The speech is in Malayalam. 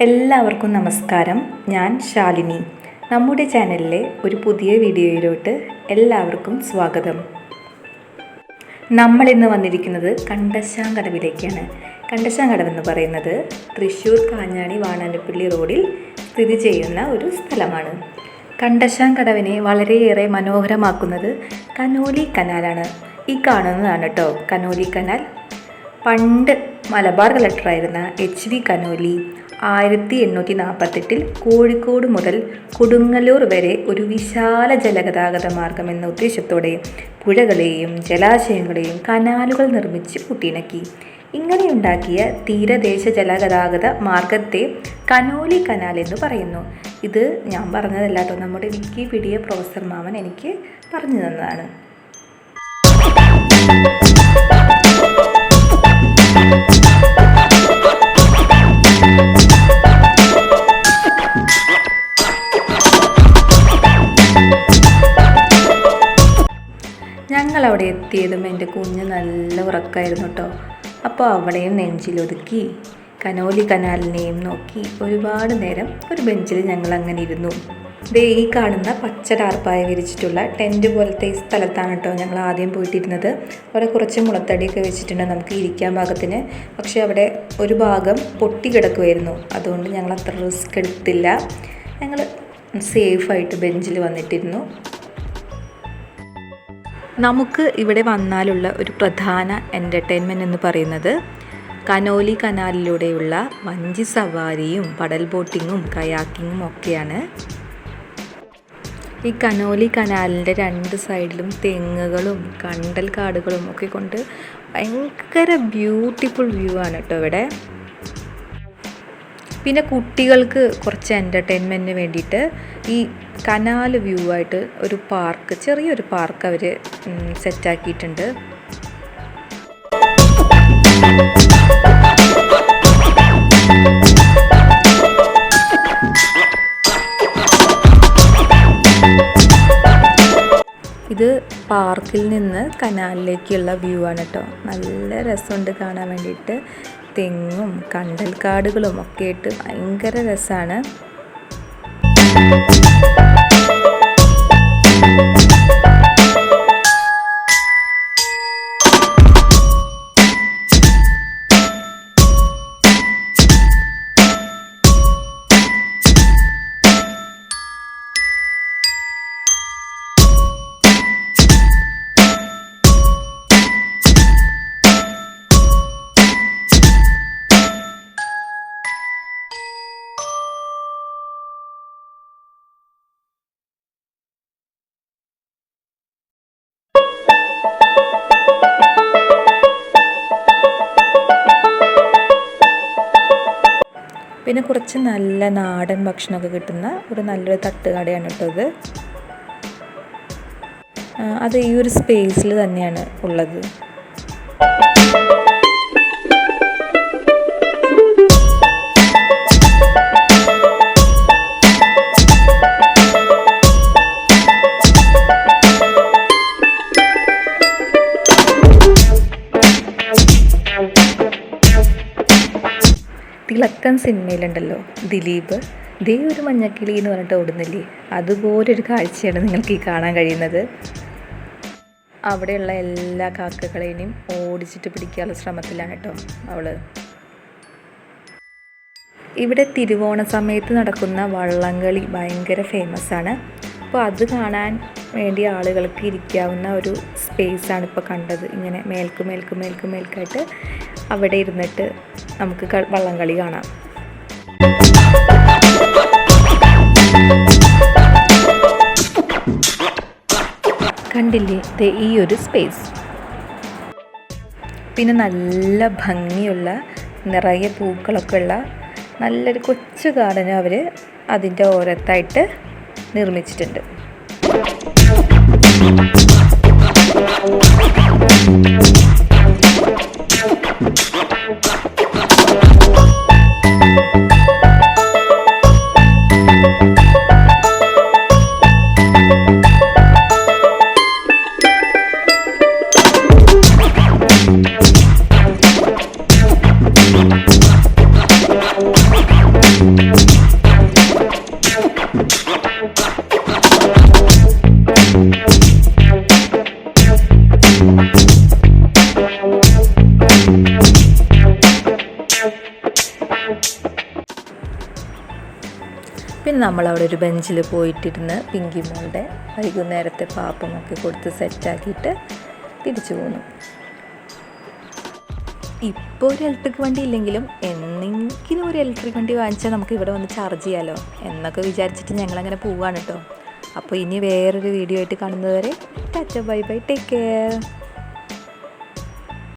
എല്ലാവർക്കും നമസ്കാരം. ഞാൻ ശാലിനി. നമ്മുടെ ചാനലിലെ ഒരു പുതിയ വീഡിയോയിലോട്ട് എല്ലാവർക്കും സ്വാഗതം. നമ്മളിന്ന് വന്നിരിക്കുന്നത് കണ്ടശാങ്കടവിലേക്കാണ്. കണ്ടശാങ്കടവെന്ന് പറയുന്നത് തൃശ്ശൂർ കാഞ്ഞാണി വാണാനപ്പള്ളി റോഡിൽ സ്ഥിതി ചെയ്യുന്ന ഒരു സ്ഥലമാണ്. കണ്ടശാങ്കടവിനെ വളരെയേറെ മനോഹരമാക്കുന്നത് കനോലി കനാലാണ്. ഈ കാണുന്നതാണ് കേട്ടോ കനോലി കനാൽ. പണ്ട് മലബാർ കളക്ടറായിരുന്ന HV കനോലി 1848 കോഴിക്കോട് മുതൽ കൊടുങ്ങല്ലൂർ വരെ ഒരു വിശാല ജലഗതാഗത മാർഗം എന്ന ഉദ്ദേശത്തോടെ പുഴകളെയും ജലാശയങ്ങളെയും കനാലുകൾ നിർമ്മിച്ച് കൂട്ടിയിണക്കി. ഇങ്ങനെയുണ്ടാക്കിയ തീരദേശ ജലഗതാഗത മാർഗത്തെ കനോലി കനാൽ എന്ന് പറയുന്നു. ഇത് ഞാൻ പറഞ്ഞതല്ല കേട്ടോ, നമ്മുടെ വിക്കിപീഡിയ പ്രൊഫസർ മാമൻ എനിക്ക് പറഞ്ഞു തന്നതാണ്. ഞങ്ങളവിടെ എത്തിയതും എൻ്റെ കുഞ്ഞ് നല്ല ഉറക്കമായിരുന്നു കേട്ടോ. അപ്പോൾ അവിടെയും നെഞ്ചിലൊതുക്കി കനോലി കനാലിനെയും നോക്കി ഒരുപാട് നേരം ഒരു ബെഞ്ചിൽ ഞങ്ങൾ അങ്ങനെ ഇരുന്നു. ഈ കാണുന്ന പച്ച ടാർപ്പായ വിരിച്ചിട്ടുള്ള ടെൻറ്റ് പോലത്തെ ഈ സ്ഥലത്താണ് കേട്ടോ ഞങ്ങൾ ആദ്യം പോയിട്ടിരുന്നത്. അവിടെ കുറച്ച് മുളത്തടിയൊക്കെ വെച്ചിട്ടുണ്ട് നമുക്ക് ഇരിക്കാൻ പാകത്തിന്. പക്ഷേ അവിടെ ഒരു ഭാഗം പൊട്ടി കിടക്കുമായിരുന്നു. അതുകൊണ്ട് ഞങ്ങൾ അത്ര റിസ്ക് എടുത്തില്ല. ഞങ്ങൾ സേഫായിട്ട് ബെഞ്ചിൽ വന്നിട്ടിരുന്നു. നമുക്ക് ഇവിടെ വന്നാലുള്ള ഒരു പ്രധാന എൻ്റർടൈൻമെൻറ്റ് എന്ന് പറയുന്നത് കനോലി കനാലിലൂടെയുള്ള വഞ്ചി സവാരിയും പടൽ ബോട്ടിങ്ങും കയാക്കിങ്ങും ഒക്കെയാണ്. ഈ കനോലി കനാലിൻ്റെ രണ്ട് സൈഡിലും തെങ്ങുകളും കണ്ടൽ കാടുകളും ഒക്കെ കൊണ്ട് ഭയങ്കര ബ്യൂട്ടിഫുൾ വ്യൂ ആണ് കേട്ടോ ഇവിടെ. പിന്നെ കുട്ടികൾക്ക് കുറച്ച് എൻ്റർടൈൻമെൻറ്റിന് വേണ്ടിയിട്ട് ഈ കനാൽ വ്യൂ ആയിട്ട് ഒരു പാർക്ക്, ചെറിയൊരു പാർക്ക് അവർ സെറ്റാക്കിയിട്ടുണ്ട്. ഇത് പാർക്കിൽ നിന്ന് കനാലിലേക്കുള്ള വ്യൂ ആണ് കേട്ടോ. നല്ല രസമുണ്ട് കാണാൻ വേണ്ടിയിട്ട്. തെങ്ങും കണ്ടൽക്കാടുകളും ഒക്കെ ആയിട്ട് ഭയങ്കര രസമാണ്. പിന്നെ കുറച്ച് നല്ല നാടൻ ഭക്ഷണമൊക്കെ കിട്ടുന്ന ഒരു നല്ലൊരു തട്ടുകടയാണ് കേട്ടോ ഇത്. അത് ഈ ഒരു സ്പേസിൽ തന്നെയാണ് ഉള്ളത്. തിളക്കൻ സിനിമയിലുണ്ടല്ലോ ദിലീപ്, ദേ ഒരു മഞ്ഞക്കിളി എന്ന് പറഞ്ഞിട്ട് ഓടുന്നില്ലേ, അതുപോലൊരു കാഴ്ചയാണ് നിങ്ങൾക്ക് ഈ കാണാൻ കഴിയുന്നത്. അവിടെയുള്ള എല്ലാ കാക്കകളെയും ഓടിച്ചിട്ട് പിടിക്കാനുള്ള ശ്രമത്തിലാണ് കേട്ടോ അവൾ. ഇവിടെ തിരുവോണ സമയത്ത് നടക്കുന്ന വള്ളംകളി ഭയങ്കര ഫേമസ് ആണ്. അപ്പോൾ അത് കാണാൻ വേണ്ടി ആളുകൾക്ക് ഇരിക്കാവുന്ന ഒരു സ്പേസാണ് ഇപ്പോൾ കണ്ടത്. ഇങ്ങനെ മേൽക്കായിട്ട് അവിടെ ഇരുന്നിട്ട് നമുക്ക് വള്ളംകളി കാണാം. കണ്ടില്ലേ ഈ ഒരു സ്പേസ്. പിന്നെ നല്ല ഭംഗിയുള്ള നിറയെ പൂക്കളൊക്കെ ഉള്ള നല്ലൊരു കൊച്ചു ഗാർഡനും അവർ അതിൻ്റെ ഓരത്തായിട്ട് നിർമ്മിച്ചിട്ടുണ്ട്. നമ്മളവിടെ ഒരു ബെഞ്ചിൽ പോയിട്ടിരുന്ന് പിങ്കി മോളുടെ വൈകുന്നേരത്തെ പാപ്പമൊക്കെ കൊടുത്ത് സെറ്റാക്കിയിട്ട് തിരിച്ചു പോന്നു. ഇപ്പോൾ ഒരു ഇലക്ട്രിക് വണ്ടി ഇല്ലെങ്കിലും എന്നെങ്കിലും ഒരു ഇലക്ട്രിക് വണ്ടി വാങ്ങിച്ചാൽ നമുക്ക് ഇവിടെ വന്ന് ചാർജ് ചെയ്യാമല്ലോ എന്നൊക്കെ വിചാരിച്ചിട്ട് ഞങ്ങളങ്ങനെ പോവുകയാണ് കേട്ടോ. അപ്പോൾ ഇനി വേറൊരു വീഡിയോ ആയിട്ട് കാണുന്നത് വരെ Tata bye bye, take care.